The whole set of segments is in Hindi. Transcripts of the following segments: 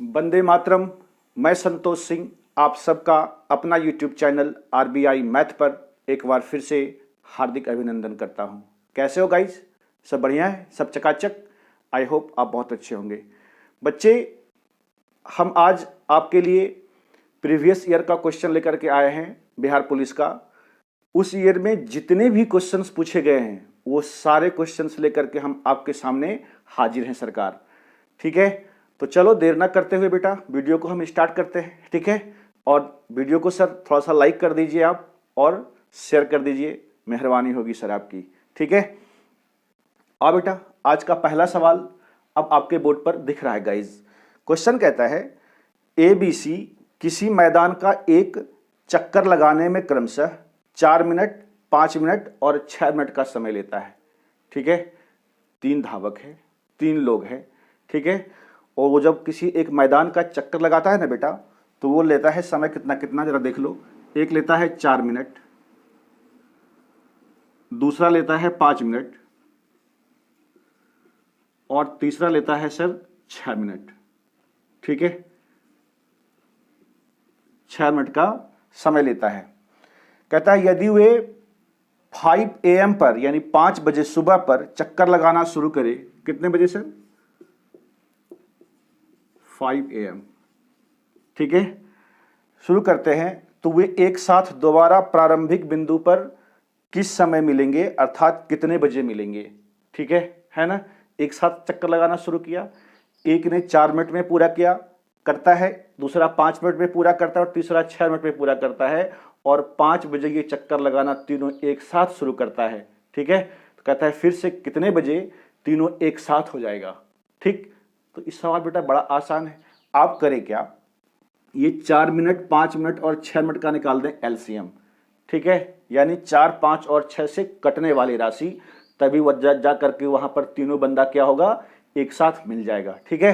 वंदे मातरम। मैं संतोष सिंह आप सबका अपना यूट्यूब चैनल आरबीआई मैथ पर एक बार फिर से हार्दिक अभिनंदन करता हूं। कैसे हो गाइज? सब बढ़िया है, सब चकाचक। आई होप आप बहुत अच्छे होंगे। बच्चे, हम आज आपके लिए प्रीवियस ईयर का क्वेश्चन लेकर के आए हैं, बिहार पुलिस का। उस ईयर में जितने भी क्वेश्चंस पूछे गए हैं वो सारे क्वेश्चंस लेकर के हम आपके सामने हाजिर हैं सरकार। ठीक है, तो चलो देर ना करते हुए बेटा वीडियो को हम स्टार्ट करते हैं। ठीक है, और वीडियो को सर थोड़ा सा लाइक कर दीजिए आप और शेयर कर दीजिए, मेहरबानी होगी सर आपकी। ठीक है, और बेटा आज का पहला सवाल अब आपके बोर्ड पर दिख रहा है गाइज। क्वेश्चन कहता है ABC किसी मैदान का एक चक्कर लगाने में क्रमशः 4 मिनट, 5 मिनट और 6 मिनट का समय लेता है। ठीक है, 3 धावक है, 3 लोग हैं। ठीक है, और वो जब किसी एक मैदान का चक्कर लगाता है ना बेटा, तो वो लेता है समय कितना कितना, जरा देख लो। एक लेता है 4 मिनट, दूसरा लेता है 5 मिनट और तीसरा लेता है सर 6 मिनट। ठीक है, 6 मिनट का समय लेता है। कहता है यदि वे 5 AM पर यानी 5 बजे सुबह पर चक्कर लगाना शुरू करे, कितने बजे सर? 5 AM। ठीक है, शुरू करते हैं, तो वे एक साथ दोबारा प्रारंभिक बिंदु पर किस समय मिलेंगे, अर्थात कितने बजे मिलेंगे? ठीक है ना। एक साथ चक्कर लगाना शुरू किया, एक ने 4 मिनट में पूरा किया करता है, दूसरा 5 मिनट में पूरा करता है और तीसरा 6 मिनट में पूरा करता है, और 5 बजे ये चक्कर लगाना तीनों एक साथ शुरू करता है। ठीक है, तो कहता है फिर से कितने बजे तीनों एक साथ हो जाएगा। ठीक, तो इस सवाल बेटा बड़ा आसान है। आप करें क्या, ये 4 मिनट, 5 मिनट और 6 मिनट का निकाल दें एलसीएम। ठीक है, यानी 4, 5 और 6 से कटने वाली राशि, तभी वह जा करके वहां पर तीनों बंदा क्या होगा, एक साथ मिल जाएगा। ठीक है,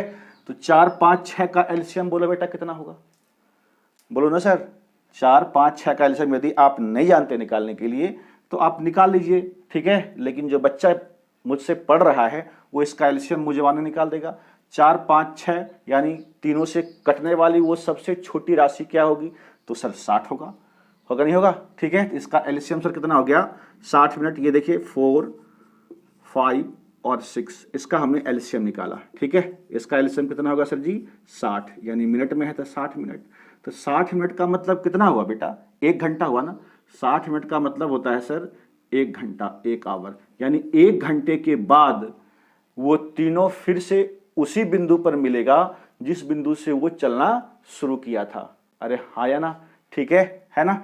तो 4, 5, 6 का एलसीएम बोलो बेटा कितना होगा, बोलो ना सर। 4, 5, 6 का एलसीएम यदि आप नहीं जानते निकालने के लिए तो आप निकाल लीजिए। ठीक है, लेकिन जो बच्चा मुझसे पढ़ रहा है वो इसका एलसीएम मुझे माने निकाल देगा। 4, 5, 6 यानी तीनों से कटने वाली वो सबसे छोटी राशि क्या होगी, तो सर 60 होगा नहीं होगा? ठीक है, इसका एलसीएम सर कितना हो गया, 60 मिनट। ये देखिए 4, 5 और 6, इसका हमने एलसीएम निकाला। ठीक है, इसका एलसीएम कितना होगा सर जी, 60, यानी मिनट में है तो 60 मिनट। तो 60 मिनट का मतलब कितना हुआ बेटा, 1 घंटा हुआ ना। 60 मिनट का मतलब होता है सर 1 घंटा, 1 आवर, यानी 1 घंटे के बाद वो तीनों फिर से उसी बिंदु पर मिलेगा जिस बिंदु से वो चलना शुरू किया था। अरे हाँ या ना? ठीक है ना।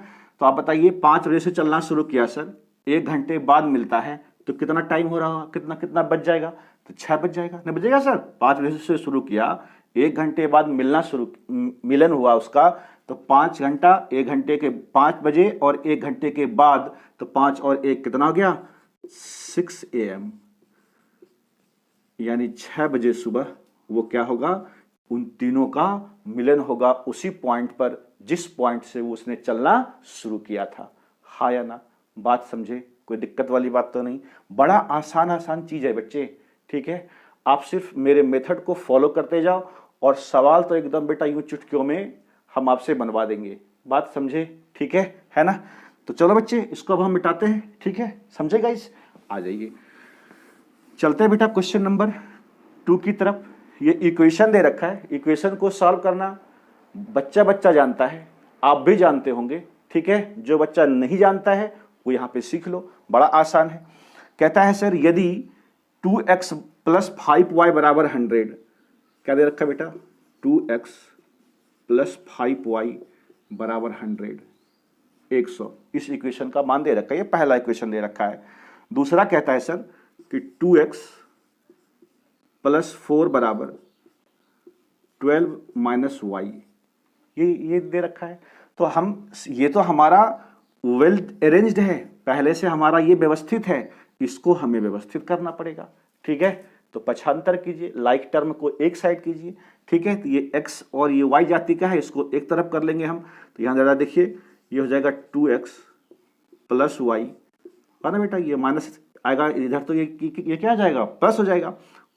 तो आप बताइए 5 बजे से चलना शुरू किया सर, 1 घंटे बाद मिलता है, तो कितना टाइम हो रहा होगा, कितना कितना बच जाएगा, तो 6 बच जाएगा। नहीं बचेगा सर? 5 बजे से शुरू किया, 1 घंटे बाद मिलन हुआ उसका, तो 5 घंटा, 1 घंटे के 5 बजे और 1 घंटे के बाद, तो 5 और 1 कितना हो गया, 6 AM, यानी 6 बजे सुबह वो क्या होगा, उन तीनों का मिलन होगा उसी पॉइंट पर जिस पॉइंट से वो उसने चलना शुरू किया था। हाँ या ना? बात समझे? कोई दिक्कत वाली बात तो नहीं। बड़ा आसान चीज है बच्चे। ठीक है, आप सिर्फ मेरे मेथड को फॉलो करते जाओ और सवाल तो एकदम बेटा यूं चुटकियों में हम आपसे बनवा देंगे। बात समझे? ठीक है ना। तो चलो बच्चे, इसको अब हम मिटाते हैं। ठीक है, समझे गाइस? आ जाइए, चलते हैं बेटा क्वेश्चन नंबर 2 की तरफ। ये इक्वेशन दे रखा है, इक्वेशन को सॉल्व करना बच्चा जानता है, आप भी जानते होंगे। ठीक है, जो बच्चा नहीं जानता है वो यहाँ पे सीख लो, बड़ा आसान है। कहता है सर यदि 2x + 5y = 100, क्या दे रखा है बेटा, 2x + 5y = 100, 100। इस इक्वेशन का मान दे रखा है, ये पहला इक्वेशन दे रखा है। दूसरा कहता है सर कि 2x + 4 = 12 - y, ये दे रखा है। तो हम, ये तो हमारा वेल अरेंज्ड है, पहले से हमारा ये व्यवस्थित है, इसको हमें व्यवस्थित करना पड़ेगा। ठीक है, तो पक्षांतर कीजिए, लाइक टर्म को एक साइड कीजिए। ठीक है, तो ये x और ये y जाति का है, इसको एक तरफ कर लेंगे हम। तो यहाँ जरा देखिए, ये हो जाएगा 2x + y, है ना बेटा, ये माइनस आएगा इधर, तो ये क्या आ जाएगा, प्लस हो जाएगा।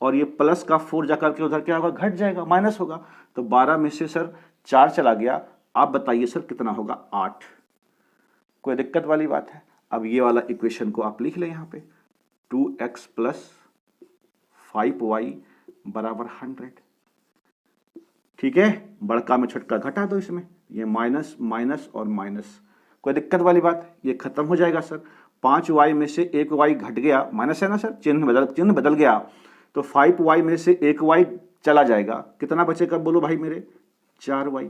और ये प्लस का 4 जाकर के उधर क्या होगा, घट जाएगा, माइनस होगा। तो 12 में से सर 4 चला गया। आप बताइए सर कितना होगा, 8। कोई दिक्कत वाली बात है? अब ये वाला इक्वेशन को आप लिख लें यहाँ पे, 2x प्लस 5y बराबर 100। ठीक है, बड़का में छोटका घटा दो इसमें, ये माइनस माइनस और माइनस। कोई दिक्कत वाली बात? ये खत्म हो जाएगा सर। 5y में से 1y घट गया, माइनस है ना सर, चिन्ह बदल गया। तो 5y में से 1y चला जाएगा, कितना बचेगा बोलो भाई मेरे, 4y।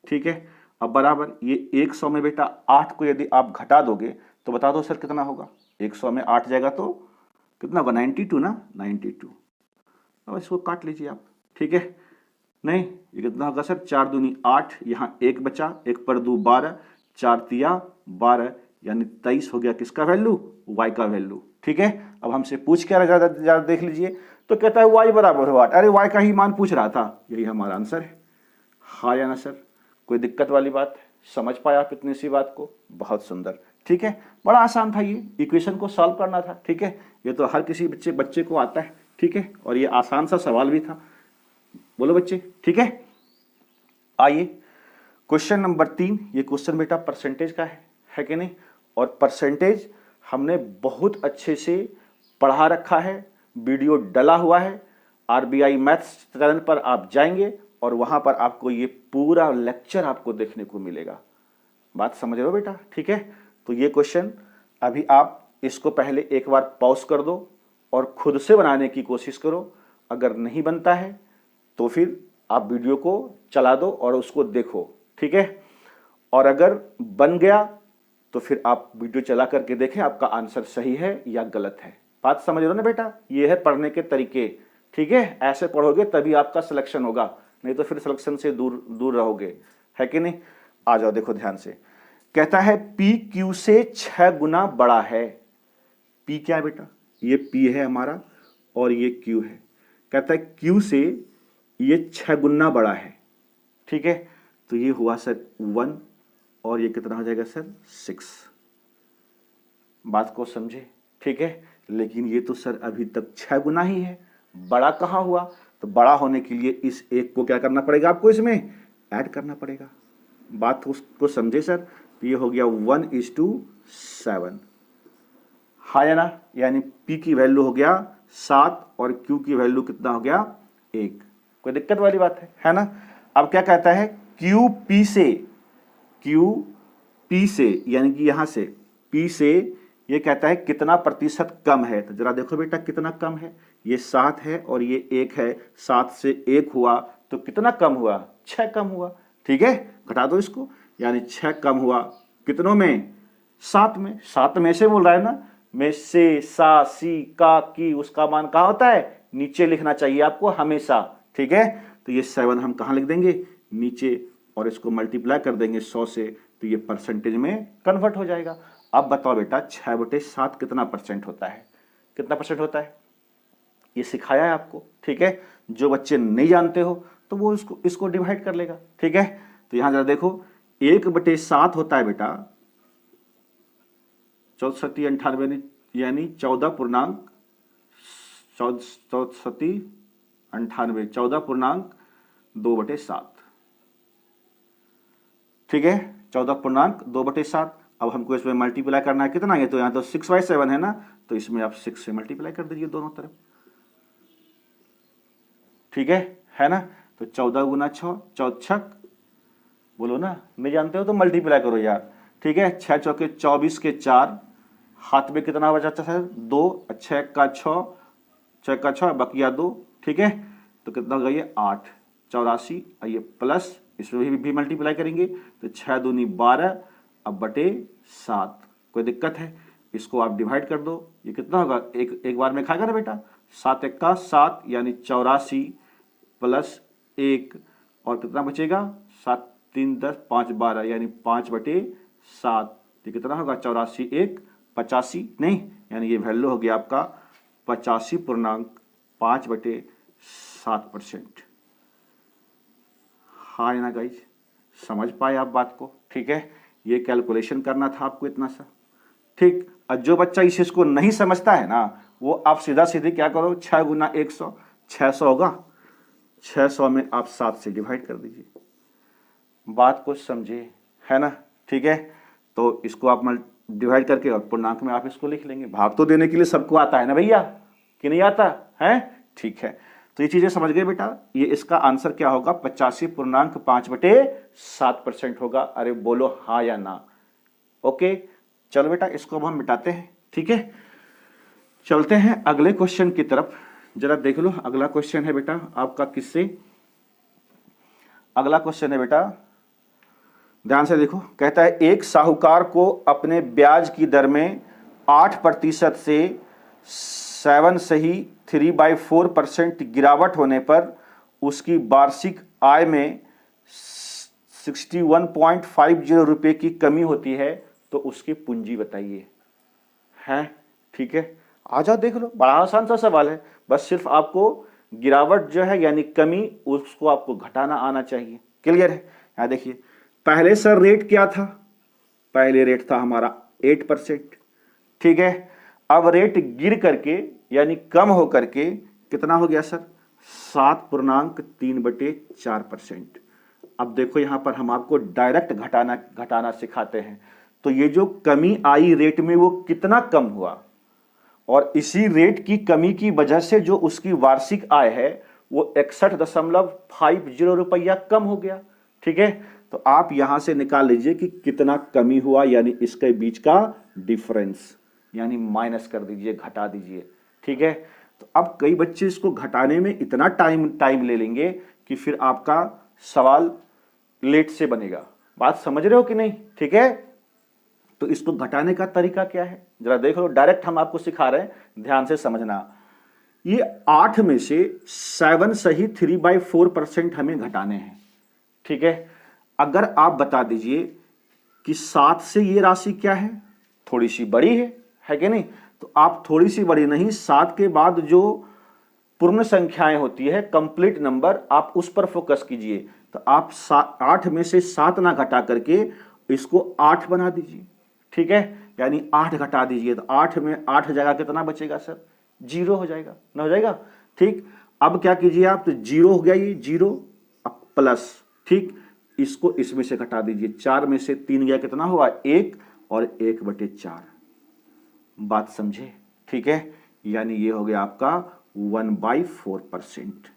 ठीक है, अब बराबर ये 100 में बेटा 8 को यदि आप घटा दोगे तो बता दो सर कितना होगा। 100 में 8 जाएगा तो कितना होगा, 92 ना, 92। अब इसको काट लीजिए आप। ठीक है, नहीं ये कितना होगा सर, 4 दूनी 8, यहाँ 1 बचा, 1 पर 2 12, 4 तिया 12, यानी 23 हो गया किसका वैल्यू, y का वैल्यू। ठीक है, अब हमसे पूछ क्या ज्यादा देख लीजिए, तो कहता है y बराबर हो 8। अरे y का ही मान पूछ रहा था, यही हमारा आंसर है। हाँ या ना सर? कोई दिक्कत वाली बात? समझ पाया आप इतनी सी बात को? बहुत सुंदर। ठीक है, बड़ा आसान था, ये इक्वेशन को सॉल्व करना था। ठीक है, ये तो हर किसी बच्चे को आता है। ठीक है, और ये आसान सा सवाल भी था। बोलो बच्चे, ठीक है। आइए क्वेश्चन नंबर 3। ये क्वेश्चन बेटा परसेंटेज का है कि नहीं? और परसेंटेज हमने बहुत अच्छे से पढ़ा रखा है, वीडियो डला हुआ है। आरबीआई मैथ्स चैनल पर आप जाएंगे और वहां पर आपको ये पूरा लेक्चर आपको देखने को मिलेगा। बात समझ रहे हो बेटा? ठीक है, तो ये क्वेश्चन अभी आप इसको पहले एक बार पॉज कर दो और खुद से बनाने की कोशिश करो। अगर नहीं बनता है तो फिर आप वीडियो को चला दो और उसको देखो। ठीक है, और अगर बन गया तो फिर आप वीडियो चला करके देखें आपका आंसर सही है या गलत है। बात समझ रहे हो ना बेटा? ये है पढ़ने के तरीके। ठीक है, ऐसे पढ़ोगे तभी आपका सिलेक्शन होगा, नहीं तो फिर सिलेक्शन से दूर रहोगे, है कि नहीं? आ जाओ, देखो ध्यान से। कहता है P Q से 6 गुना बड़ा है। P क्या है बेटा? ये P है हमारा और ये Q है। कहता है Q से ये 6 गुना बड़ा है। ठीक है, तो ये हुआ सर 1 और ये कितना हो जाएगा सर, 6। बात को समझे? ठीक है, लेकिन ये तो सर अभी तक 6 गुना ही है, बड़ा कहाँ हुआ? तो बड़ा होने के लिए इस एक को क्या करना पड़ेगा आपको, इसमें ऐड करना पड़ेगा। बात को समझे सर? तो ये हो गया 1:7। हाँ या ना? यानी P की वैल्यू हो गया 7 और Q की वैल्यू कितना हो गया, 1। कोई दिक्कत वाली बात है ना? अब क्या कहता है, QP से यानी कि यहां से P से ये कहता है कितना प्रतिशत कम है। तो जरा देखो बेटा कितना कम है, ये 7 है और ये 1 है, 7 से 1 हुआ तो कितना कम हुआ, 6 कम हुआ। ठीक है, घटा दो इसको, यानी 6 कम हुआ कितनों में, 7 में। 7 में से बोल रहा है ना, में से, सा, सी, का, की, उसका मान कहाँ होता है, नीचे लिखना चाहिए आपको हमेशा। ठीक है, तो ये 7 हम कहाँ लिख देंगे, नीचे, और इसको मल्टीप्लाई कर देंगे 100 से, तो ये परसेंटेज में कन्वर्ट हो जाएगा। अब बताओ बेटा 6/7 कितना परसेंट होता है, कितना परसेंट होता है, ये सिखाया है आपको। ठीक है, जो बच्चे नहीं जानते हो तो वो इसको डिवाइड कर लेगा। ठीक है, तो यहां जरा देखो 1/7 होता है बेटा 64 यानी 14.2/7। ठीक है, 14.2/7। अब हमको इसमें मल्टीप्लाई करना है कितना, ये तो यहाँ तो 6/7 है ना, तो इसमें आप 6 से मल्टीप्लाई कर दीजिए दोनों तरफ। ठीक है ना? तो 14 गुना 6, 14 बोलो ना, नहीं जानते हो तो मल्टीप्लाई करो यार। ठीक है, 6 चौके 24 के 4, हाथ में कितना बचा है 2, 6 का 6, 6 का 6 बकिया 2। ठीक है, तो कितना होगा ये 8, 84, ये प्लस इसमें भी मल्टीप्लाई करेंगे तो 6 दूनी 12 अब बटे 7। कोई दिक्कत है? इसको आप डिवाइड कर दो, ये कितना होगा, एक बार में खाएगा ना बेटा, 7 1 7 यानी 84 प्लस 1 और कितना बचेगा, 7 3 10 5 12 यानी 5/7। ये कितना होगा, 84 1 85 नहीं, यानी ये वैल्यू हो गया आपका 85.5/7%। हाँ ना गाइज, समझ पाए आप बात को? ठीक है, ये कैलकुलेशन करना था आपको इतना सा। ठीक, और जो बच्चा इस चीज को नहीं समझता है ना, वो आप सीधा सीधी क्या करो, 6 गुना 100, 600 होगा, 600 में आप 7 से डिवाइड कर दीजिए। बात को समझे, है ना? ठीक है, तो इसको आप डिवाइड करके और पूर्णांक में आप इसको लिख लेंगे। भाग तो देने के लिए सबको आता है ना भैया, कि नहीं आता है? ठीक है, तो ये चीजें समझ गए बेटा। ये इसका आंसर क्या होगा? 85.5/7% होगा। अरे बोलो हाँ या ना। ओके, चलो बेटा इसको अब हम मिटाते हैं। ठीक है, चलते हैं अगले क्वेश्चन की तरफ। जरा देख लो, अगला क्वेश्चन है बेटा आपका किससे? अगला क्वेश्चन है बेटा, ध्यान से देखो। कहता है एक साहूकार को अपने ब्याज की दर में 8% से 3/4% गिरावट होने पर उसकी वार्षिक आय में 61.50 रुपए की कमी होती है, तो उसकी पूंजी बताइए। है? ठीक है, आ जाओ देख लो, बड़ा आसान सा सवाल है। बस सिर्फ आपको गिरावट जो है यानी कमी, उसको आपको घटाना आना चाहिए। क्लियर है? यहां देखिए, पहले सर रेट क्या था? पहले रेट था हमारा 8%। ठीक है, अब रेट गिर करके यानी कम हो करके कितना हो गया सर? 7.3/4%। अब देखो यहां पर हम आपको डायरेक्ट घटाना सिखाते हैं। तो ये जो कमी आई रेट में, वो कितना कम हुआ, और इसी रेट की कमी की वजह से जो उसकी वार्षिक आय है वो 61.50 रुपया कम हो गया। ठीक है, तो आप यहां से निकाल लीजिए कि कितना कमी हुआ, यानी इसके बीच का डिफरेंस, यानी माइनस कर दीजिए, घटा दीजिए। ठीक है, तो अब कई बच्चे इसको घटाने में इतना टाइम ले लेंगे कि फिर आपका सवाल लेट से बनेगा। बात समझ रहे हो कि नहीं? ठीक है, तो इसको घटाने का तरीका क्या है जरा देख लो। डायरेक्ट हम आपको सिखा रहे हैं, ध्यान से समझना। ये 8 में से 7 सही 3/4% हमें घटाने हैं। ठीक है, अगर आप बता दीजिए कि 7 से ये राशि क्या है, थोड़ी सी बड़ी है कि नहीं? तो आप थोड़ी सी बड़ी नहीं, 7 के बाद जो पूर्ण संख्याएं होती है, कंप्लीट नंबर, आप उस पर फोकस कीजिए। तो आप 8 में से 7 ना घटा करके इसको 8 बना दीजिए। ठीक है, यानी 8 घटा दीजिए, तो 8 में 8 जगह कितना बचेगा सर? 0 हो जाएगा ना, हो जाएगा। ठीक, अब क्या कीजिए आप, तो 0 हो गया ये 0, अब प्लस। ठीक, इसको इसमें से घटा दीजिए, 4 में से 3 गया, कितना हुआ? 1, और 1/4। बात समझे? ठीक है, यानी ये हो गया आपका 1/4%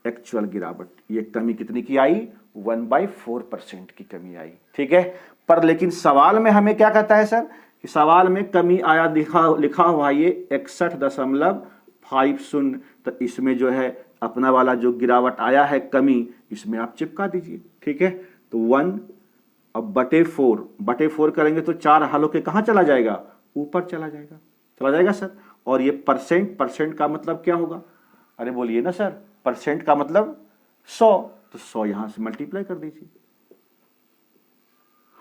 एक्चुअल गिरावट। ये कमी कितनी की आई? 1/4% की कमी आई। ठीक है, पर लेकिन सवाल में हमें क्या कहता है सर, कि सवाल में कमी आया लिखा हुआ ये 61.50। तो इसमें जो है अपना वाला जो गिरावट आया है कमी, इसमें आप चिपका दीजिए। ठीक है, तो 1 अब बटे 4 करेंगे तो 4 हालों के कहां चला जाएगा? ऊपर चला जाएगा सर। और ये परसेंट का मतलब क्या होगा? अरे बोलिए ना सर, परसेंट का मतलब 100, तो 100 यहां से मल्टीप्लाई कर दीजिए।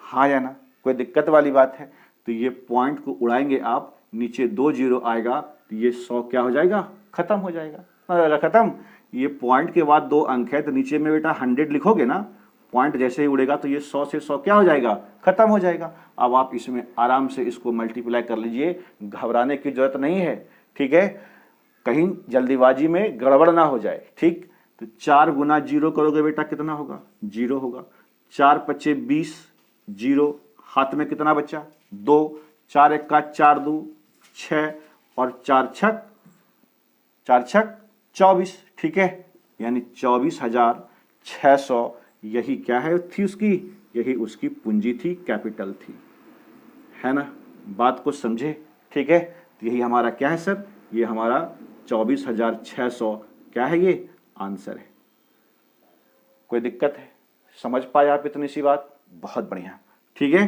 हाँ या ना? कोई दिक्कत वाली बात है? तो ये पॉइंट को उड़ाएंगे आप, नीचे 2 0 आएगा, तो ये 100 क्या हो जाएगा? खत्म हो जाएगा। खत्म। ये पॉइंट के बाद 2 अंक है, तो नीचे में बेटा 100 लिखोगे ना, पॉइंट जैसे ही उड़ेगा तो ये 100 से 100 क्या हो जाएगा? खत्म हो जाएगा। अब आप इसमें आराम से इसको मल्टीप्लाई कर लीजिए, घबराने की जरूरत नहीं है। ठीक है, कहीं जल्दीबाजी में गड़बड़ ना हो जाए। ठीक, तो 4 गुना 0 करोगे बेटा, कितना होगा? 0 होगा। 4 पच्चे 20, 0 हाथ में कितना बचा? 2, 4 1 का 4 2 6, और 4 छक 24। ठीक है, यानी 24,600 यही क्या है थी उसकी? यही उसकी पूंजी थी, कैपिटल थी। है ना? बात को समझे? ठीक है, तो यही हमारा क्या है सर? ये हमारा 24,600 क्या है? ये आंसर है। कोई दिक्कत है? समझ पाए आप इतनी सी बात? बहुत बढ़िया। ठीक है,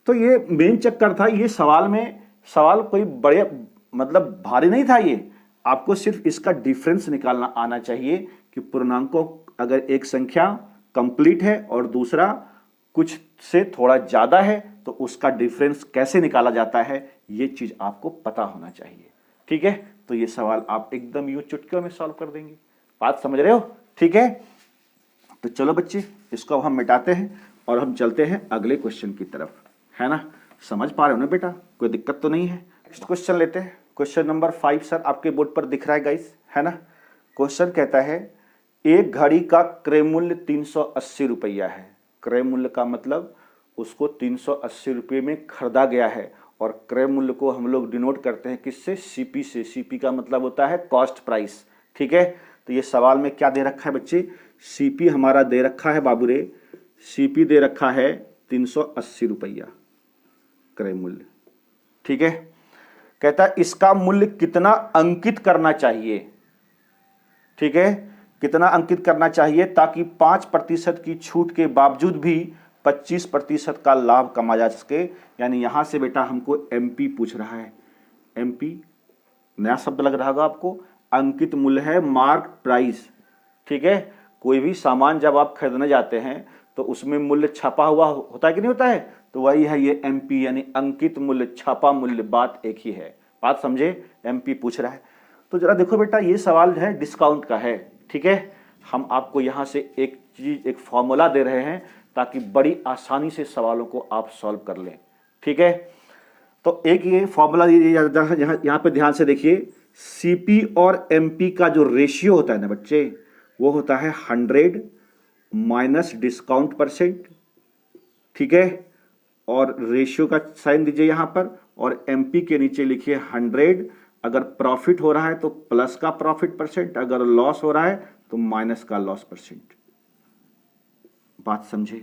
तो ये मेन चक्कर था। ये सवाल कोई बड़े मतलब भारी नहीं था। ये आपको सिर्फ इसका डिफरेंस निकालना आना चाहिए कि पूर्णांकों, अगर एक संख्या कंप्लीट है और दूसरा कुछ से थोड़ा ज्यादा है, तो उसका डिफरेंस कैसे निकाला जाता है, ये चीज आपको पता होना चाहिए। ठीक है, तो ये सवाल आप एकदम यूं चुटकियों में सॉल्व कर देंगे। बात समझ रहे हो? ठीक है, तो चलो बच्चे, इसको अब हम मिटाते हैं और हम चलते हैं अगले क्वेश्चन की तरफ। है ना? समझ पा रहे हो ना बेटा? कोई दिक्कत तो नहीं है? नेक्स्ट क्वेश्चन लेते हैं। क्वेश्चन नंबर 5 सर आपके बोर्ड पर दिख रहा है गाइस, है ना? क्वेश्चन कहता है एक घड़ी का क्रय मूल्य 380 रुपया है। क्रय मूल्य का मतलब उसको 380 रुपये में खरीदा गया है और क्रय मूल्य को हम लोग डिनोट करते हैं किससे? सीपी से। सीपी का मतलब होता है कॉस्ट प्राइस। ठीक है, तो ये सवाल में क्या दे रखा है बच्चे? सीपी हमारा दे रखा है बाबूरे, सीपी दे रखा है 380 रुपया क्रय मूल्य। ठीक है, कहता है इसका मूल्य कितना अंकित करना चाहिए। ठीक है, कितना अंकित करना चाहिए ताकि 5% की छूट के बावजूद भी 25% का लाभ कमाया जा सके। यानी यहां से बेटा हमको एमपी पूछ रहा है। एमपी नया शब्द लग रहा होगा आपको। अंकित मूल्य है मार्क प्राइस। ठीक है, कोई भी सामान जब आप खरीदने जाते हैं तो उसमें मूल्य छपा हुआ होता है कि नहीं होता है? तो वही है ये एमपी, यानी अंकित मूल्य, छापा मूल्य, बात एक ही है। बात समझे? एमपी पूछ रहा है। तो जरा देखो बेटा, ये सवाल है डिस्काउंट का है। ठीक है, हम आपको यहां से एक चीज, एक फॉर्मूला दे रहे हैं ताकि बड़ी आसानी से सवालों को आप सॉल्व कर लें। ठीक है, तो एक ये फॉर्मूला यहां पे ध्यान से देखिए। सीपी और एमपी का जो रेशियो होता है ना बच्चे, वो होता है 100 माइनस डिस्काउंट परसेंट। ठीक है, और रेशियो का साइन दीजिए यहां पर, और एमपी के नीचे लिखिए 100। अगर प्रॉफिट हो रहा है तो प्लस का प्रॉफिट परसेंट, अगर लॉस हो रहा है तो माइनस का लॉस परसेंट। बात समझे?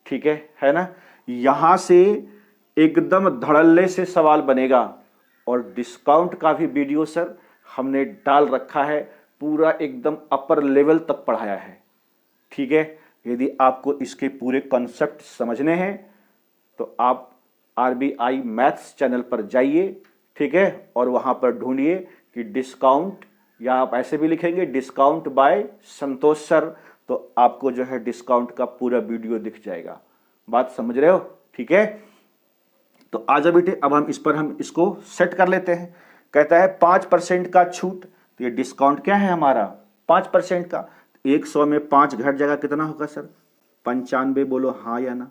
ठीक है ना? यहां से एकदम धड़ल्ले से सवाल बनेगा। और डिस्काउंट का भी वीडियो सर हमने डाल रखा है, पूरा एकदम अपर लेवल तक पढ़ाया है। ठीक है, यदि आपको इसके पूरे कॉन्सेप्ट समझने हैं तो आप आरबीआई मैथ्स चैनल पर जाइए। ठीक है, और वहां पर ढूंढिए कि डिस्काउंट, या आप ऐसे भी लिखेंगे डिस्काउंट बाय संतोष सर, तो आपको जो है डिस्काउंट का पूरा वीडियो दिख जाएगा। बात समझ रहे हो? ठीक है, तो आ जाओ बेटे, अब हम इसको सेट कर लेते हैं। कहता है 5% का छूट, तो ये डिस्काउंट क्या है हमारा? 5% का। 100 में 5 घट जाएगा, कितना होगा सर? 95। बोलो हाँ या ना।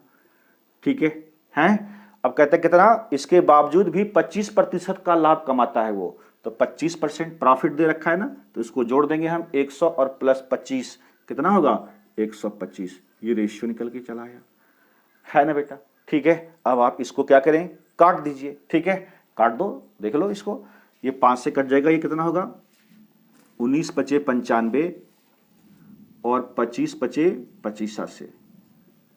ठीक है, हैं? अब कहते हैं कितना? इसके बावजूद भी 25% का लाभ कमाता है वो, तो 25% प्रॉफिट दे रखा है ना, तो इसको जोड़ देंगे हम 100 और प्लस 25, कितना होगा? 125। ये रेशियो निकल के चला आया, है ना बेटा? ठीक है, अब आप इसको क्या करें? काट दीजिए। ठीक है, काट दो, देख लो इसको। ये 5 से कट जाएगा, ये कितना होगा? 19 पचे 95 और 25 पचे 25 से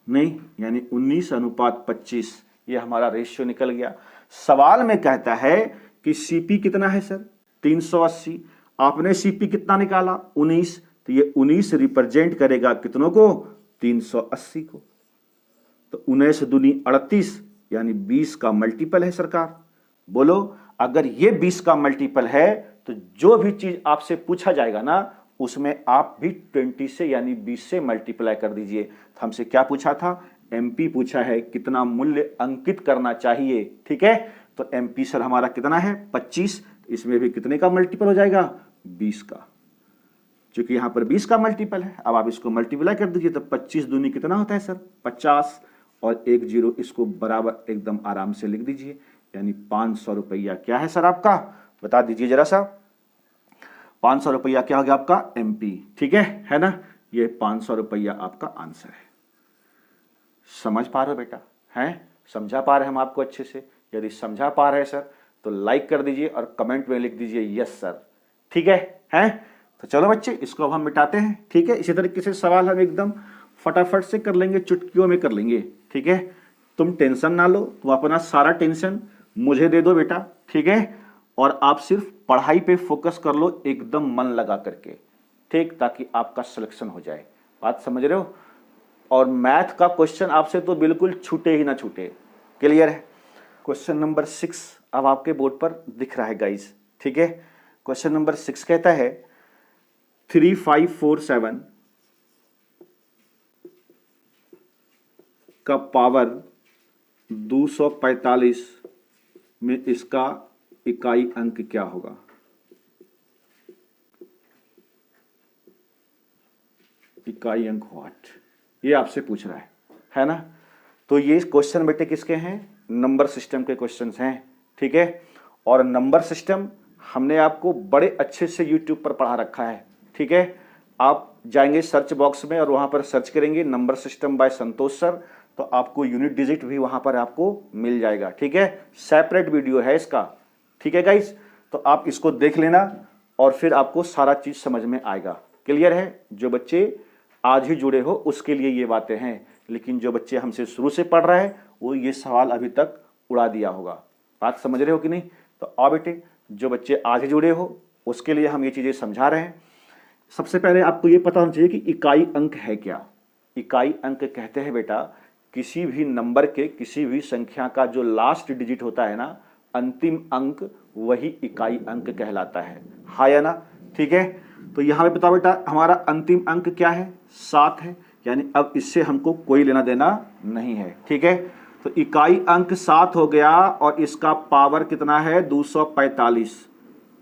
नहीं, यानी 19:25। ये हमारा रेशियो निकल गया। सवाल में कहता है कि सीपी कितना है सर? 380। आपने सीपी कितना निकाला? 19। तो ये 19 रिप्रेजेंट करेगा कितनों को? 380 को। तो 19 दूनी 38, यानी 20 का मल्टीपल है सरकार। बोलो, अगर ये 20 का मल्टीपल है तो जो भी चीज आपसे पूछा जाएगा ना, उसमें आप भी 20 से यानी 20 से मल्टीप्लाई कर दीजिए। तो हमसे क्या पूछा था? एमपी पूछा है, कितना मूल्य अंकित करना चाहिए। ठीक है, तो एमपी सर हमारा कितना है? 25। इसमें भी कितने का मल्टीपल हो जाएगा? 20 का। क्योंकि यहां पर 20 का मल्टीपल है, अब आप इसको मल्टीप्लाई कर दीजिए तो 25 दूनी कितना होता है सर? 50, और 1 0 इसको बराबर एकदम आराम से लिख दीजिए, यानी 500 रुपया क्या है सर आपका? बता दीजिए जरा सा। 500 रुपया क्या हो गया आपका? एमपी। ठीक है ना? ये 500 रुपया आपका आंसर है। समझ पा रहे हो बेटा? हैं? समझा पा रहे हम आपको अच्छे से? यदि समझा पा रहे हैं सर तो लाइक कर दीजिए और कमेंट में लिख दीजिए यस सर। ठीक है? हैं? तो चलो बच्चे, इसको अब हम मिटाते हैं। ठीक है, इसी तरीके से सवाल हम एकदम फटाफट से कर लेंगे, चुटकियों में कर लेंगे। ठीक है, तुम टेंशन ना लो, तुम अपना सारा टेंशन मुझे दे दो बेटा। ठीक है, और आप सिर्फ पढ़ाई पे फोकस कर लो, एकदम मन लगा करके। ठीक, ताकि आपका सिलेक्शन हो जाए। बात समझ रहे हो? और मैथ का क्वेश्चन आपसे तो बिल्कुल छूटे ही ना छूटे। क्लियर है? क्वेश्चन नंबर 6 अब आपके बोर्ड पर दिख रहा है गाइस। ठीक है, क्वेश्चन नंबर 6 कहता है 3547 का पावर 245 में इसका इकाई अंक क्या होगा? इकाई अंक व्हाट? ये आपसे पूछ रहा है ना? तो ये क्वेश्चन बेटे किसके हैं? नंबर सिस्टम के क्वेश्चंस हैं। ठीक है, और नंबर सिस्टम हमने आपको बड़े अच्छे से YouTube पर पढ़ा रखा है। ठीक है, आप जाएंगे सर्च बॉक्स में और वहां पर सर्च करेंगे number system by Santosh sir, तो आपको यूनिट डिजिट भी वहां पर आपको मिल जाएगा। ठीक है, सेपरेट वीडियो है इसका। ठीक है गाइस, तो आप इसको देख लेना और फिर आपको सारा चीज समझ में आएगा। क्लियर है? जो बच्चे आज ही जुड़े हो उसके लिए ये बातें हैं, लेकिन जो बच्चे हमसे शुरू से पढ़ रहे हैं वो ये सवाल अभी तक उड़ा दिया होगा। बात समझ रहे हो कि नहीं? तो आओ बेटे, जो बच्चे आज ही जुड़े हो उसके लिए हम ये चीजें समझा रहे हैं। सबसे पहले आपको ये पता होना चाहिए कि इकाई अंक है क्या। इकाई अंक कहते हैं बेटा किसी भी नंबर के, किसी भी संख्या का जो लास्ट डिजिट होता है ना, अंतिम अंक, वही इकाई अंक कहलाता है। हाँ या ना? ठीक है, तो यहां पे बताओ बेटा हमारा अंतिम अंक क्या है? 7 है, यानी अब इससे हमको कोई लेना देना नहीं है। ठीक है, तो इकाई अंक 7 हो गया और इसका पावर कितना है? 245।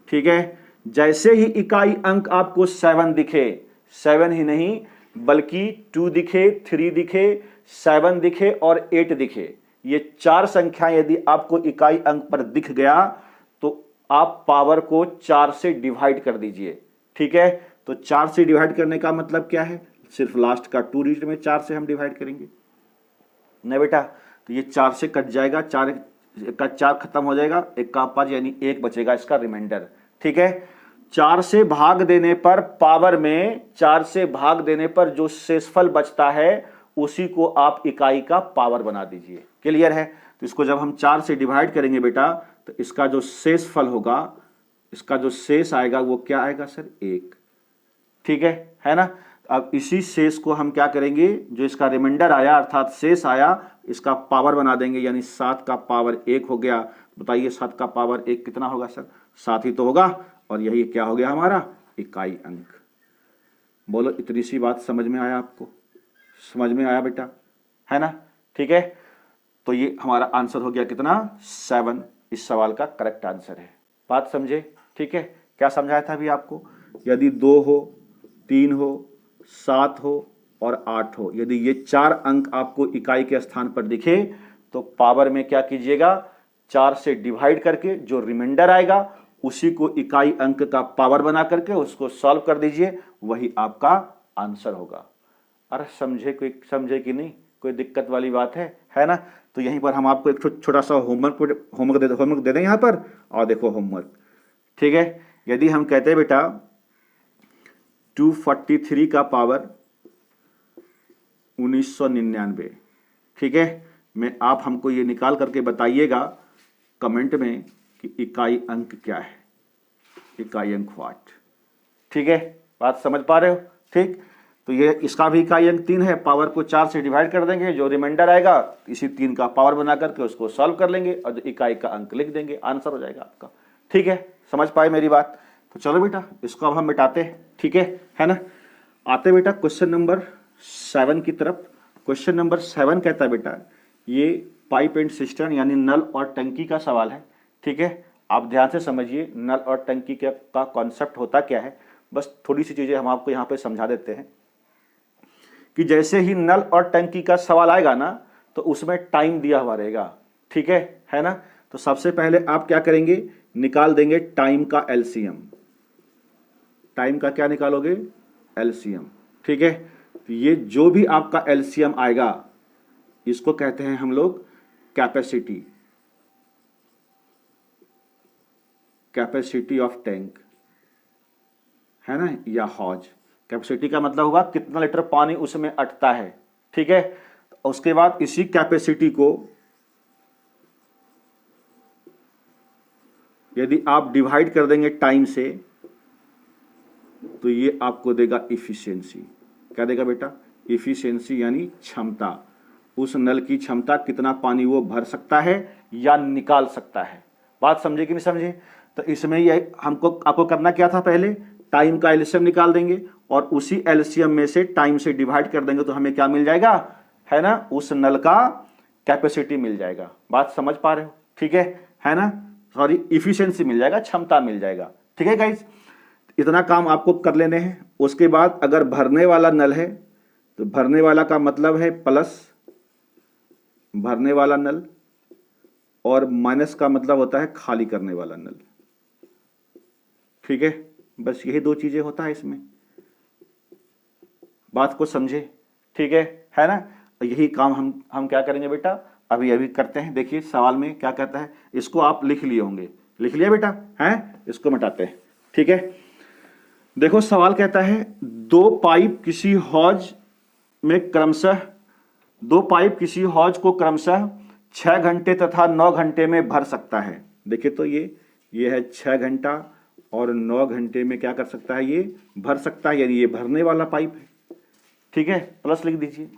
ठीक है, जैसे ही इकाई अंक आपको 7 दिखे, 7 ही नहीं बल्कि 2 दिखे, 3 दिखे, 7 दिखे और 8 दिखे, ये 4 संख्याएं यदि आपको इकाई अंक पर दिख गया तो आप पावर को 4 से डिवाइड कर दीजिए। ठीक है, तो 4 से डिवाइड करने का मतलब क्या है? सिर्फ लास्ट का 2 डिजिट में 4 से हम डिवाइड करेंगे ना बेटा, तो ये 4 से कट जाएगा, 4 का 4 खत्म हो जाएगा, 1 का 5 यानी 1 बचेगा इसका रिमाइंडर। ठीक है, 4 से भाग देने पर पावर में 4 से भाग देने पर जो शेषफल बचता है उसी को आप इकाई का पावर बना दीजिए। क्लियर है? तो इसको जब हम 4 से डिवाइड करेंगे बेटा तो इसका जो शेषफल होगा, इसका जो शेष आएगा वो क्या आएगा सर? 1। ठीक है ना? अब इसी शेष को हम क्या करेंगे, जो इसका रिमाइंडर आया अर्थात शेष आया, इसका पावर बना देंगे, यानी 7 का पावर 1 हो गया। बताइए 7 का पावर 1 कितना होगा सर? 7 ही तो होगा, और यही क्या हो गया हमारा? इकाई अंक। बोलो इतनी सी बात समझ में आया आपको? समझ में आया बेटा? है ना? ठीक है, तो ये हमारा आंसर हो गया कितना? 7 इस सवाल का करेक्ट आंसर है। बात समझे? ठीक है, क्या समझाया था अभी आपको? यदि 2 हो, 3 हो, 7 हो और 8 हो, यदि ये 4 अंक आपको इकाई के स्थान पर दिखे तो पावर में क्या कीजिएगा? 4 से डिवाइड करके जो रिमाइंडर आएगा उसी को इकाई अंक का पावर बना करके उसको सॉल्व कर दीजिए, वही आपका आंसर होगा। अरे समझे कि नहीं? कोई दिक्कत वाली बात है ना? तो यहीं पर हम आपको एक छोटा सा होमवर्क दे दें यहाँ पर, और देखो होमवर्क। ठीक है, यदि हम कहते हैं बेटा 243 का पावर 1999, ठीक है, मैं आप हमको ये निकाल करके बताइएगा कमेंट में कि इकाई अंक क्या है, इकाई अंक व्हाट। ठीक है, बात समझ पा रहे हो? ठीक, तो ये इसका भी इकाई अंक 3 है, पावर को 4 से डिवाइड कर देंगे, जो रिमाइंडर आएगा इसी 3 का पावर बना करके उसको सॉल्व कर लेंगे और जो इकाई का अंक लिख देंगे, आंसर हो जाएगा आपका। ठीक है, समझ पाए मेरी बात? तो चलो बेटा इसको अब हम मिटाते हैं। ठीक है ना? आते बेटा क्वेश्चन नंबर 7 की तरफ। क्वेश्चन नंबर 7 कहता है बेटा ये पाइप एंड सिस्टर्न यानी नल और टंकी का सवाल है। ठीक है, आप ध्यान से समझिए नल और टंकी का कॉन्सेप्ट होता क्या है। बस थोड़ी सी चीजें हम आपको यहाँ पे समझा देते हैं कि जैसे ही नल और टंकी का सवाल आएगा ना तो उसमें टाइम दिया हुआ रहेगा। ठीक है ना? तो सबसे पहले आप क्या करेंगे, निकाल देंगे टाइम का एलसीएम। टाइम का क्या निकालोगे? एलसीएम। ठीक है, तो ये जो भी आपका एलसीएम आएगा इसको कहते हैं हम लोग कैपेसिटी, कैपेसिटी ऑफ टैंक, है ना, या हौज। कैपेसिटी का मतलब होगा कितना लीटर पानी उसमें अटता है। ठीक है, तो उसके बाद इसी कैपेसिटी को यदि आप डिवाइड कर देंगे टाइम से तो ये आपको देगा इफिशियंसी। क्या देगा बेटा? इफिशियंसी यानी क्षमता, उस नल की क्षमता कितना पानी वो भर सकता है या निकाल सकता है। बात समझे कि नहीं समझे? तो इसमें ये आपको करना क्या था, पहले टाइम का एलसीएम निकाल देंगे और उसी एलसीएम में से टाइम से डिवाइड कर देंगे तो हमें क्या मिल जाएगा, है ना, उस नल का कैपेसिटी मिल जाएगा। बात समझ पा रहे हो? ठीक है ना? सॉरी, इफिशियंसी मिल जाएगा, क्षमता मिल जाएगा। ठीक है गाइस, इतना काम आपको कर लेने हैं। उसके बाद अगर भरने वाला नल है तो भरने वाला का मतलब है प्लस भरने वाला नल, और माइनस का मतलब होता है खाली करने वाला नल। ठीक है, बस यही दो चीजें होता है इसमें। बात को समझे, ठीक है ना। यही काम हम क्या करेंगे बेटा, अभी अभी करते हैं। देखिए सवाल में क्या कहता है, इसको आप लिख लिए होंगे, लिख लिया बेटा हैं, इसको मिटाते हैं, ठीक है। देखो सवाल कहता है दो पाइप किसी हौज किसी हौज को क्रमशः 6 घंटे तथा 9 घंटे में भर सकता है। देखिए तो ये है 6 घंटा और 9 घंटे में क्या कर सकता है, ये भर सकता है, यानी ये भरने वाला पाइप है, ठीक है, प्लस लिख दीजिए।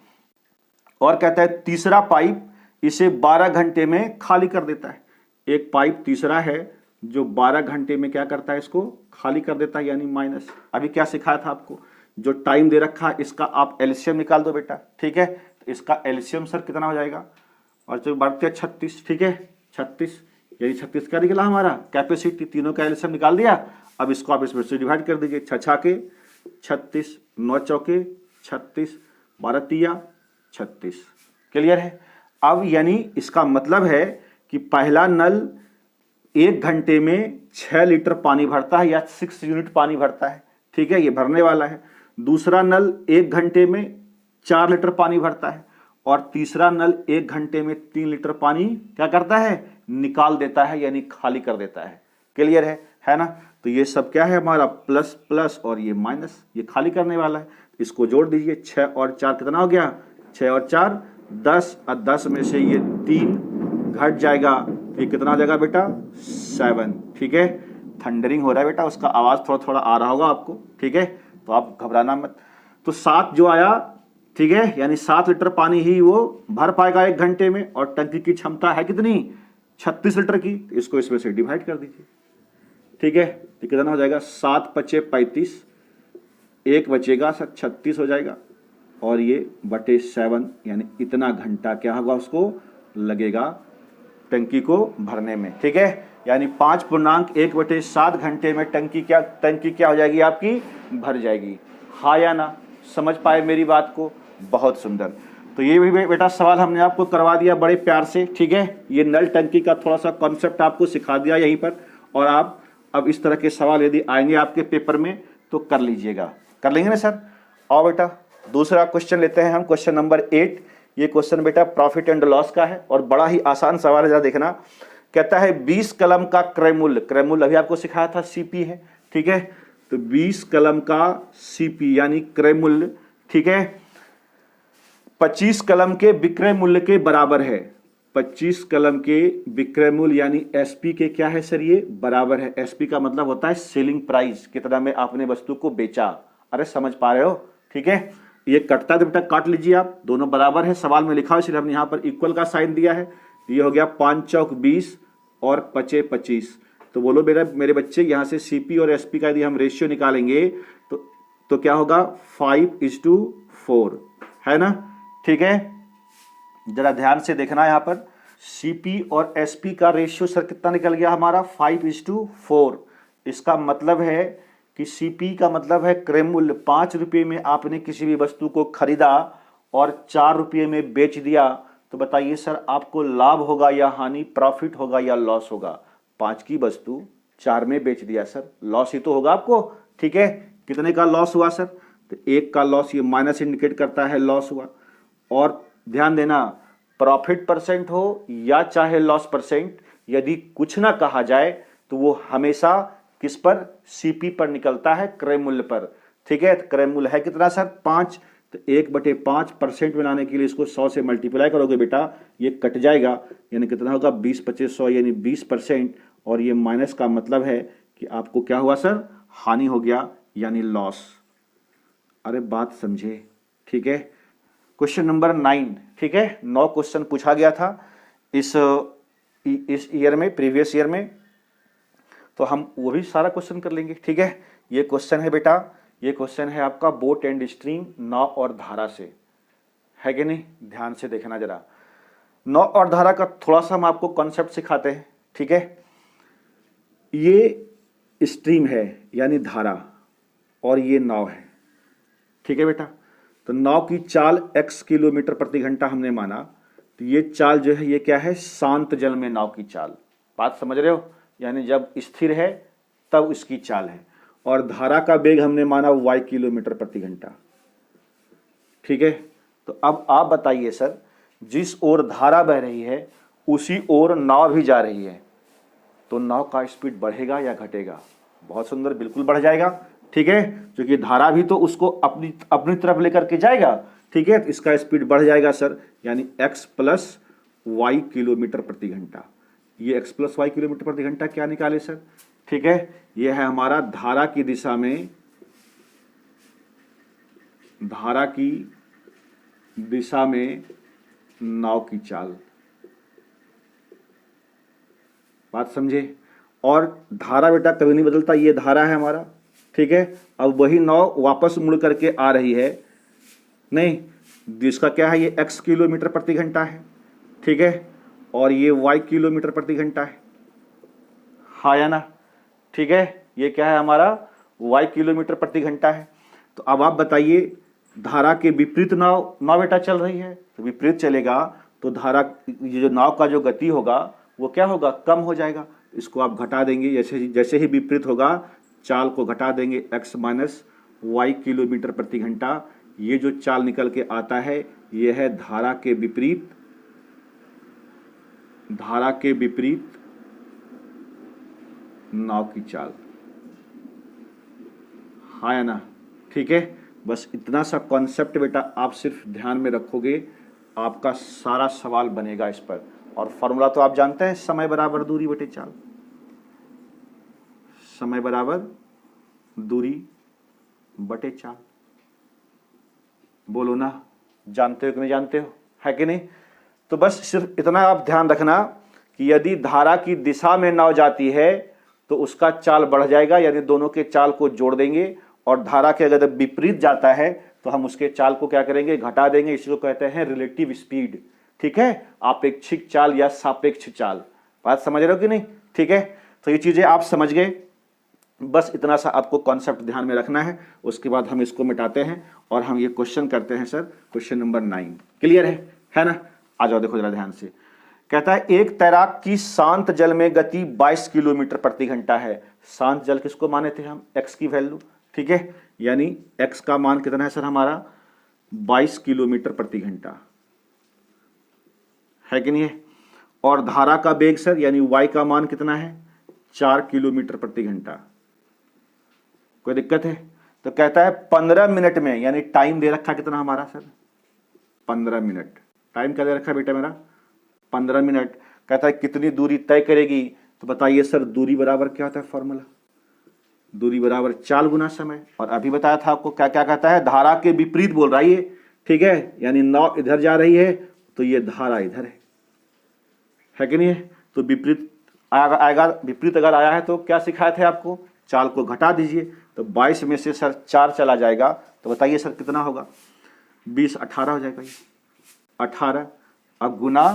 और कहता है तीसरा पाइप इसे 12 घंटे में खाली कर देता है। एक पाइप तीसरा है जो 12 घंटे में क्या करता है, इसको खाली कर देता है, यानी माइनस। अभी क्या सिखाया था आपको, जो टाइम दे रखा है इसका आप एलसीएम निकाल दो बेटा, ठीक है। तो इसका एलसीएम सर कितना हो जाएगा, और जो बढ़ते 36, ठीक है 36, यानी 36 क्या निकला हमारा कैपेसिटी, तीनों का एलसीएम निकाल दिया। अब इसको आप इसमें से डिवाइड कर दीजिए, 6 के 36, 9 चौके 36, 12 तिया 36, क्लियर है। अब यानी इसका मतलब है कि पहला नल 1 घंटे में 6 लीटर पानी भरता है या 6 यूनिट पानी भरता है, ठीक है, ये भरने वाला है। दूसरा नल 1 घंटे में 4 लीटर पानी भरता है, और तीसरा नल 1 घंटे में 3 लीटर पानी क्या करता है, निकाल देता है, यानी खाली कर देता है, क्लियर है ना। तो ये सब क्या है हमारा प्लस प्लस और ये माइनस, ये खाली करने वाला है। इसको जोड़ दीजिए, 6 और 4 कितना हो गया, 6 और 4 10, और 10 में से ये 3 घट जाएगा, ये कितना हो जाएगा बेटा 7, ठीक है। थंडरिंग हो रहा है बेटा, उसका आवाज थोड़ा थोड़ा आ रहा होगा आपको, ठीक है, तो आप घबराना मत। तो 7 जो आया, ठीक है, यानी 7 लीटर पानी ही वो भर पाएगा 1 घंटे में, और टंकी की क्षमता है कितनी 36 लीटर की। इसको इसमें से डिवाइड कर दीजिए, ठीक है, तो कितना हो जाएगा 7 पचे 35, 1 बचेगा सर 36 हो जाएगा, और ये बटे 7, यानी इतना घंटा क्या होगा उसको लगेगा टंकी को भरने में, ठीक है। यानी 5.1/7 घंटे में टंकी क्या हो जाएगी आपकी, भर जाएगी। हाँ या ना, समझ पाए मेरी बात को, बहुत सुंदर। तो ये भी बेटा सवाल हमने आपको करवा दिया बड़े प्यार से, ठीक है। ये नल टंकी का थोड़ा सा कॉन्सेप्ट आपको सिखा दिया यहीं पर, और आप अब इस तरह के सवाल यदि आएंगे आपके पेपर में तो कर लीजिएगा, कर लेंगे ना सर। और बेटा दूसरा क्वेश्चन लेते हैं हम, क्वेश्चन नंबर 8। ये क्वेश्चन बेटा प्रॉफिट एंड लॉस का है, और बड़ा ही आसान सवाल है, जरा देखना। कहता है 20 कलम का क्रय मूल्य अभी आपको सिखाया था सीपी है, ठीक है। तो 20 कलम का सीपी यानी क्रय मूल्य, ठीक है, 25 कलम के विक्रय मूल्य के बराबर है। 25 कलम के विक्रय मूल्य यानी एसपी के क्या है सर, ये बराबर है। एसपी का मतलब होता है सेलिंग प्राइस, कितना में आपने वस्तु को बेचा। अरे समझ पा रहे हो, ठीक है। ये कटता है तो बेटा काट लीजिए आप, दोनों बराबर है, सवाल में लिखा है इसलिए हमने यहाँ पर इक्वल का साइन दिया है। ये हो गया 5 चौक 20 और 5 25। तो बोलो मेरे बच्चे, यहाँ से सीपी और एसपी का यदि हम रेशियो निकालेंगे तो क्या होगा 5:4, है ना, ठीक है। जरा ध्यान से देखना, यहाँ पर सीपी और एसपी का रेशियो सर कितना निकल गया हमारा 5:4। इसका मतलब है कि सीपी का मतलब है क्रय मूल्य, 5 रुपये में आपने किसी भी वस्तु को खरीदा और 4 रुपये में बेच दिया, तो बताइए सर आपको लाभ होगा या हानि, प्रॉफिट होगा या लॉस होगा। 5 की वस्तु 4 में बेच दिया सर, लॉस ही तो होगा आपको, ठीक है। कितने का लॉस हुआ सर, तो 1 का लॉस, ये माइनस इंडिकेट करता है लॉस हुआ। और ध्यान देना, प्रॉफिट परसेंट हो या चाहे लॉस परसेंट, यदि कुछ ना कहा जाए तो वो हमेशा किस पर, सीपी पर निकलता है, क्रय मूल्य पर, ठीक है। क्रय मूल्य है कितना सर 5, तो 1/5% बनाने के लिए इसको 100 से मल्टीप्लाई करोगे बेटा, ये कट जाएगा, यानी कितना होगा 20/25 यानी 20%, और ये माइनस का मतलब है कि आपको क्या हुआ सर, हानि हो गया, यानी लॉस। अरे बात समझे, ठीक है। क्वेश्चन नंबर 9, ठीक है, 9 क्वेश्चन पूछा गया था इस ईयर में, प्रीवियस ईयर में, तो हम वो भी सारा क्वेश्चन कर लेंगे, ठीक है। ये क्वेश्चन है बेटा, ये क्वेश्चन है आपका बोट एंड स्ट्रीम, नाव और धारा से, है कि नहीं, ध्यान से देखना जरा। नाव और धारा का थोड़ा सा हम आपको कॉन्सेप्ट सिखाते हैं, ठीक है। ये स्ट्रीम है यानी धारा, और ये नाव है, ठीक है बेटा। तो नाव की चाल x किलोमीटर प्रति घंटा हमने माना, तो ये चाल जो है ये क्या है, शांत जल में नाव की चाल, बात समझ रहे हो, यानी जब स्थिर है तब इसकी चाल है। और धारा का वेग हमने माना y किलोमीटर प्रति घंटा, ठीक है। तो अब आप बताइए सर, जिस ओर धारा बह रही है उसी ओर नाव भी जा रही है, तो नाव का स्पीड बढ़ेगा या घटेगा? बहुत सुंदर, बिल्कुल बढ़ जाएगा। ठीक है, क्योंकि धारा भी तो उसको अपनी अपनी तरफ लेकर के जाएगा। ठीक है, तो इसका स्पीड बढ़ जाएगा सर, यानी x प्लस वाई किलोमीटर प्रति घंटा। ये x प्लस वाई किलोमीटर प्रति घंटा क्या निकाले सर? ठीक है, ये है हमारा धारा की दिशा में, धारा की दिशा में नाव की चाल। बात समझे? और धारा बेटा कभी नहीं बदलता, ये धारा है हमारा। ठीक है, अब वही नाव वापस मुड़ करके आ रही है, नहीं, जिसका क्या है, ये x किलोमीटर प्रति घंटा है। ठीक है, और ये y किलोमीटर प्रति घंटा है, हाँ या ना? ठीक है, ये क्या है हमारा, y किलोमीटर प्रति घंटा है। तो अब आप बताइए, धारा के विपरीत नाव बेटा चल रही है, तो विपरीत चलेगा तो धारा, ये जो नाव का जो गति होगा वो क्या होगा, कम हो जाएगा। इसको आप घटा देंगे, जैसे ही विपरीत होगा चाल को घटा देंगे, x माइनस वाई किलोमीटर प्रति घंटा। ये जो चाल निकल के आता है ये है धारा के विपरीत, धारा के विपरीत नाव की चाल, हाँ या ना? ठीक है, बस इतना सा कॉन्सेप्ट बेटा आप सिर्फ ध्यान में रखोगे, आपका सारा सवाल बनेगा इस पर। और फॉर्मूला तो आप जानते हैं, समय बराबर दूरी बटे चाल, समय बराबर दूरी बटे चाल। बोलो ना, जानते हो कि नहीं जानते हो, है कि नहीं? तो बस सिर्फ इतना आप ध्यान रखना कि यदि धारा की दिशा में नाव जाती है तो उसका चाल बढ़ जाएगा, यानी दोनों के चाल को जोड़ देंगे। और धारा के अगर विपरीत जाता है तो हम उसके चाल को क्या करेंगे, घटा देंगे। इसको कहते हैं रिलेटिव स्पीड। ठीक है, आपेक्षिक चाल या सापेक्ष चाल। बात समझ रहे हो कि नहीं? ठीक है, तो ये चीजें आप समझ गए, बस इतना सा आपको कॉन्सेप्ट ध्यान में रखना है। उसके बाद हम इसको मिटाते हैं और हम ये क्वेश्चन करते हैं सर, क्वेश्चन नंबर 9। क्लियर है ना? आ जाओ, देखो जरा ध्यान से। कहता है एक तैराक की शांत जल में गति 22 किलोमीटर प्रति घंटा है। शांत जल किसको माने थे हम, x की वैल्यू। ठीक है, यानी x का मान कितना है सर हमारा, 22 किलोमीटर प्रति घंटा, है कि नहीं है? और धारा का वेग सर, यानी y का मान कितना है, 4 किलोमीटर प्रति घंटा। कोई दिक्कत है? तो कहता है 15 मिनट में, यानी टाइम दे रखा कितना हमारा सर, 15 मिनट। टाइम क्या दे रखा बेटा मेरा, 15 मिनट। कहता है कितनी दूरी तय करेगी, तो बताइए सर, दूरी बराबर क्या होता है फॉर्मूला, दूरी बराबर चाल गुना समय। और अभी बताया था आपको क्या क्या कहता है, धारा के विपरीत बोल रहा है ये। ठीक है, यानी नाव इधर जा रही है तो ये धारा इधर है कि नहीं है? तो विपरीत आएगा, विपरीत अगर आया है तो क्या सिखाए थे आपको, चाल को घटा दीजिए। तो 22 में से सर 4 चला जाएगा, तो बताइए सर कितना होगा, 20 18 हो जाएगा। ये 18 अब गुना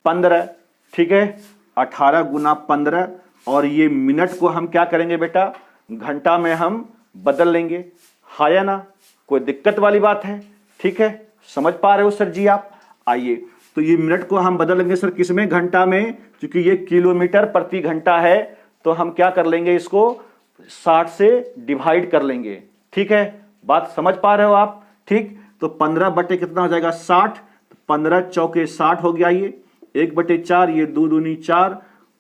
15। ठीक है, 18 गुना 15, और ये मिनट को हम क्या करेंगे बेटा, घंटा में हम बदल लेंगे, हाँ या ना? कोई दिक्कत वाली बात है? ठीक है, समझ पा रहे हो सर जी आप? आइए, तो ये मिनट को हम बदल लेंगे सर किस में, घंटा में। क्योंकि ये किलोमीटर प्रति घंटा है तो हम क्या कर लेंगे, इसको 60 से डिवाइड कर लेंगे। ठीक है, बात समझ पा रहे हो आप? ठीक, तो 15 बटे कितना हो जाएगा, 60। 15 चौके 60 हो गया, ये 1/4, ये 2 दूनी 4,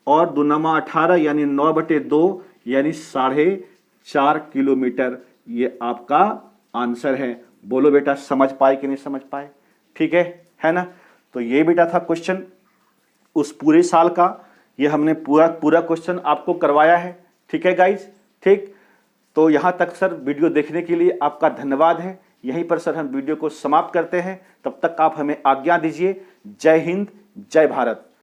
और 2 नमा 18, यानी 9/2, यानी 4.5 किलोमीटर। ये आपका आंसर है। बोलो बेटा, समझ पाए कि नहीं समझ पाए? ठीक है ना? तो ये बेटा था क्वेश्चन उस पूरे साल का। ये हमने पूरा क्वेश्चन आपको करवाया है। ठीक है गाइज? ठीक, तो यहां तक सर वीडियो देखने के लिए आपका धन्यवाद है। यहीं पर सर हम वीडियो को समाप्त करते हैं, तब तक आप हमें आज्ञा दीजिए। जय हिंद, जय भारत।